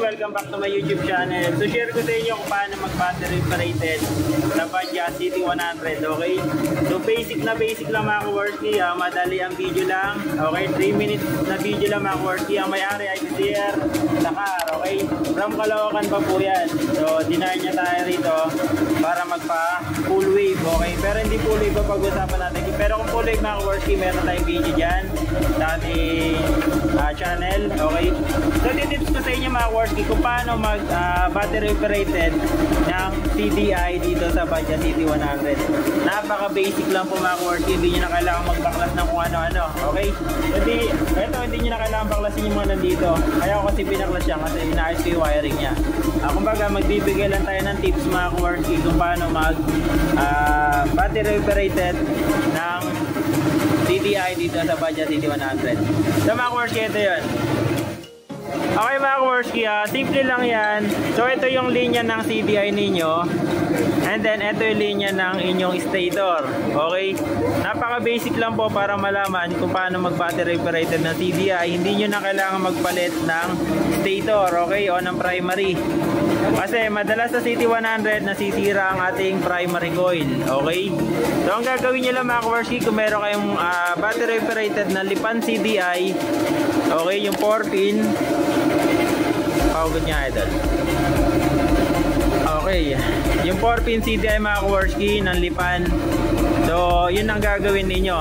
welcome back to my YouTube channel. So share ko sa inyo kung paano mag-battery operated na Bajaj CT100, okay? So basic lang mga kaworski, madali ang video lang, okay? 3 minutes na video lang mga kaworski. Ang may-ari ay si Sir Dakar, okay? From Caloocan pa po yan. So dinahin niya tayo rito para magpa full wave, okay? Pero hindi full wave pa pag-usapan natin. Pero kung full wave mga kaworski, meron tayong video dyan sa ating channel, okay? So tips ko sa inyo mga kaworski kung paano mag battery operated ng CDI dito sa Bajaj CT100. Napaka basic lang po mga kaworski, hindi nyo na kailangan magbaklas ng kung ano-ano, okay? Hindi nyo na kailangan baklasin yung mga nandito. Kaya ako kasi binaklas siya kasi inaayos ko yung wiring nya. Kumbaga magbibigay lang tayo ng tips mga kaworski kung paano mag battery operated ng CDI dito sa Bajaj CT100. So mga kaworski, ito yun. Okay mga kaworski, simple lang yan. So ito yung linya ng CDI ninyo. And then ito yung linya ng inyong stator. Okay? Napaka basic lang po para malaman kung paano mag battery operated ng CDI. Hindi nyo na kailangan magpalit ng stator, okay? O ng primary. Kasi madalas sa CT100 nasisira ang ating primary coil, okay? So ang gagawin nyo lang mga kaworski, kung meron kayong battery operated na Lipan CDI, okay, yung 4-pin, pagod niya idol. Okay, yung 4-pin CDI mga kaworski ng Lipan. So yun ang gagawin ninyo.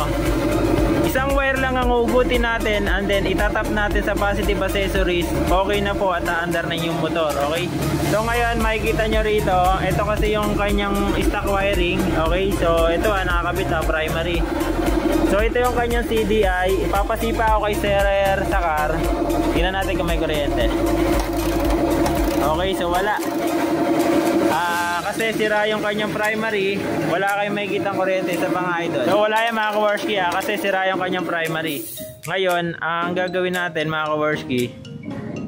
Isang wire lang ang ugutin natin and then itatap natin sa positive accessories. Okay na po at aandar na yung motor, okay? So ngayon makikita nyo rito, ito kasi yung kanyang stock wiring, okay? So ito nakakabit primary. So ito yung kanyang CDI. Ipapasipa ako kay Sir Dakar. Tingnan natin kung may kuryente. Okay, so wala. Kasi sira yung kanyang primary, wala kayong makikita kuryente sa mga idol. So wala yan mga kaworski kasi sira yung kanyang primary. Ngayon, ang gagawin natin mga kaworski,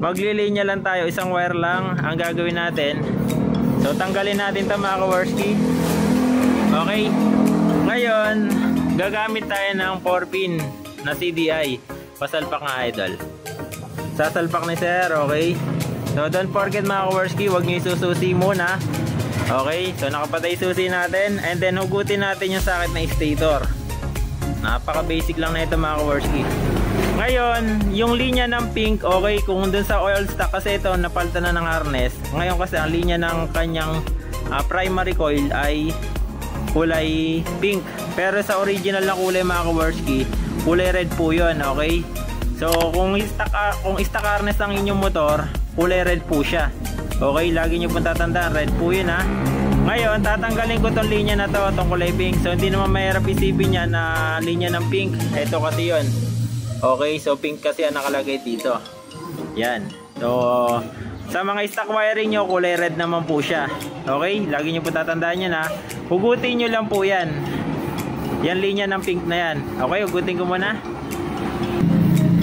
maglilinya lang tayo, isang wire lang ang gagawin natin. So tanggalin natin ito mga kaworski. Okay. Ngayon, gagamit tayo ng 4-pin na CDI. Pasalpak nga idol. Sasalpak ni Sir, okay. So don't forget mga kaworski, huwag nyo isususi muna. Okay, so nakapatay susi natin and then hugutin natin yung sakit na stator. Napaka basic lang na ito mga kaworski. Ngayon, yung linya ng pink, okay, kung dun sa oil stock kasi ito napalitan na ng harness. Ngayon kasi ang linya ng kanyang primary coil ay kulay pink. Pero sa original na kulay mga kaworski, kulay red po yun, okay? So kung stock harness ang inyong motor, kulay red po siya. Okay, lagi nyo pong tatandaan, red po yun ha. Ngayon, tatanggalin ko tong linya na to, itong kulay pink. So hindi naman mahirap isipin niya na linya ng pink. Ito kasi yun. Okay, so pink kasi ang nakalagay dito. Yan. So sa mga stock wiring nyo, kulay red naman po siya. Okay, lagi nyo po tatandaan yan ha. Hugutin nyo lang po yan. Yan linya ng pink na yan. Okay, hugutin ko muna.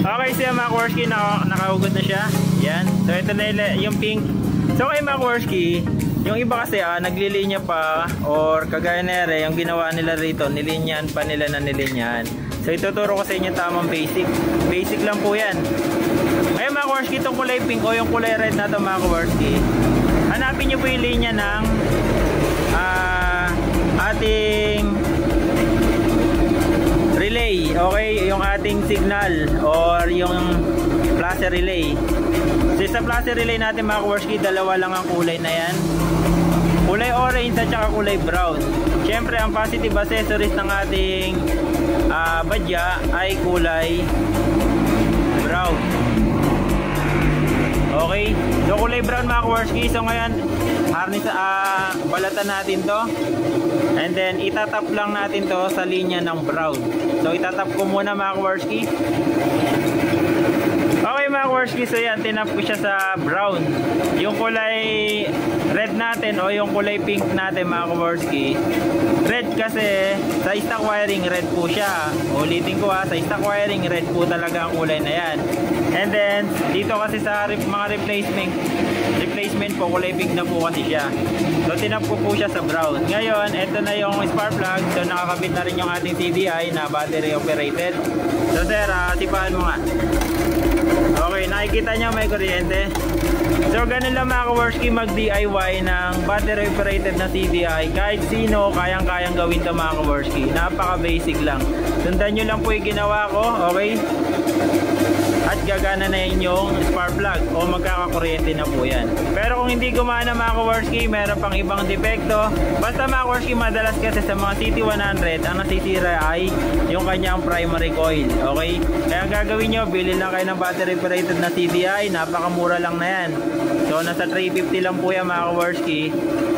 Okay, so mga kaworski, nakahugot na siya. Yan. So ito na yung pink. So kay mga kaworski, yung iba kasi naglilinya pa or kagaya na rin, yung ginawa nila rito, nilinyahan pa nila na nilinyahan. So ituturo ko sa inyo tamang basic. Basic lang po yan. Ngayon mga kaworski, itong kulay pink o yung kulay red na ito mga kaworski, hanapin nyo po yung linya ng ating relay, okay, yung ating signal or yung flasher relay. So sa flasher relay natin mga kaworski, dalawa lang ang kulay na yan, kulay orange at saka kulay brown. Syempre ang positive accessories ng ating badya ay kulay brown. Okay, so kulay brown mga kaworski. So ngayon, harness, balatan natin to and then itatap lang natin to sa linya ng brown. So itatap ko muna mga kaworski. Okay mga kaworski, so yan, tinap ko siya sa brown. Yung kulay red natin o yung kulay pink natin mga kaworski, red kasi sa stock wiring red po siya. Ulitin ko sa stock wiring red po talaga ang kulay na yan. And then dito kasi sa mga replacement po, kulay pink na po kasi siya. So tinap ko po siya sa brown. Ngayon, ito na yung spark plug. So nakakabit na rin yung ating CDI na battery operated. So sir, sipahan mo nga. Okay, nakikita nyo may kuryente. So ganun lang mga kaworski mag-DIY ng battery operated na CDI. Kahit sino kayang-kayang gawin to mga kaworski. Napaka basic lang. Sundan nyo lang po yung ginawa ko, okay? At gagana na yung spark plug o magkakakuryente na po yan. Pero kung hindi gumana mga kaworski, meron pang ibang depekto. Basta mga kaworski, madalas kasi sa mga CT100 ang nasisira ay yung kanyang primary coil, okay? Kaya ang gagawin nyo, bili lang kayo ng battery operated na CDI. Napakamura lang na yan. So nasa 350 lang po yan mga kaworski.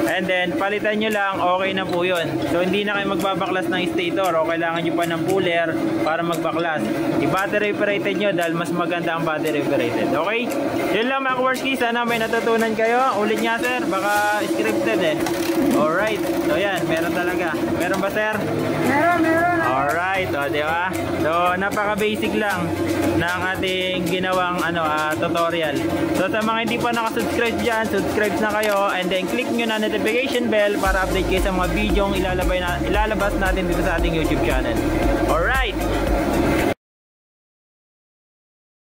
And then palitan nyo lang, okay na po yun. So hindi na kayo magbabaklas ng stator o kailangan nyo pa ng puller para magbaklas. I-battery operated nyo dahil mas maganda ang battery operated. Okay? Yun lang mga kaworski, sana may natutunan kayo. Ulit nga sir, baka scripted eh. Alright, so yan, meron talaga. Meron ba sir? Meron. Alright, o diba? So napaka basic lang ng ating ginawang tutorial. So sa mga hindi pa nakasubscribe dyan, subscribe na kayo and then click nyo na notification bell para update kayo sa mga video ilalabas natin dito sa ating YouTube channel. Alright!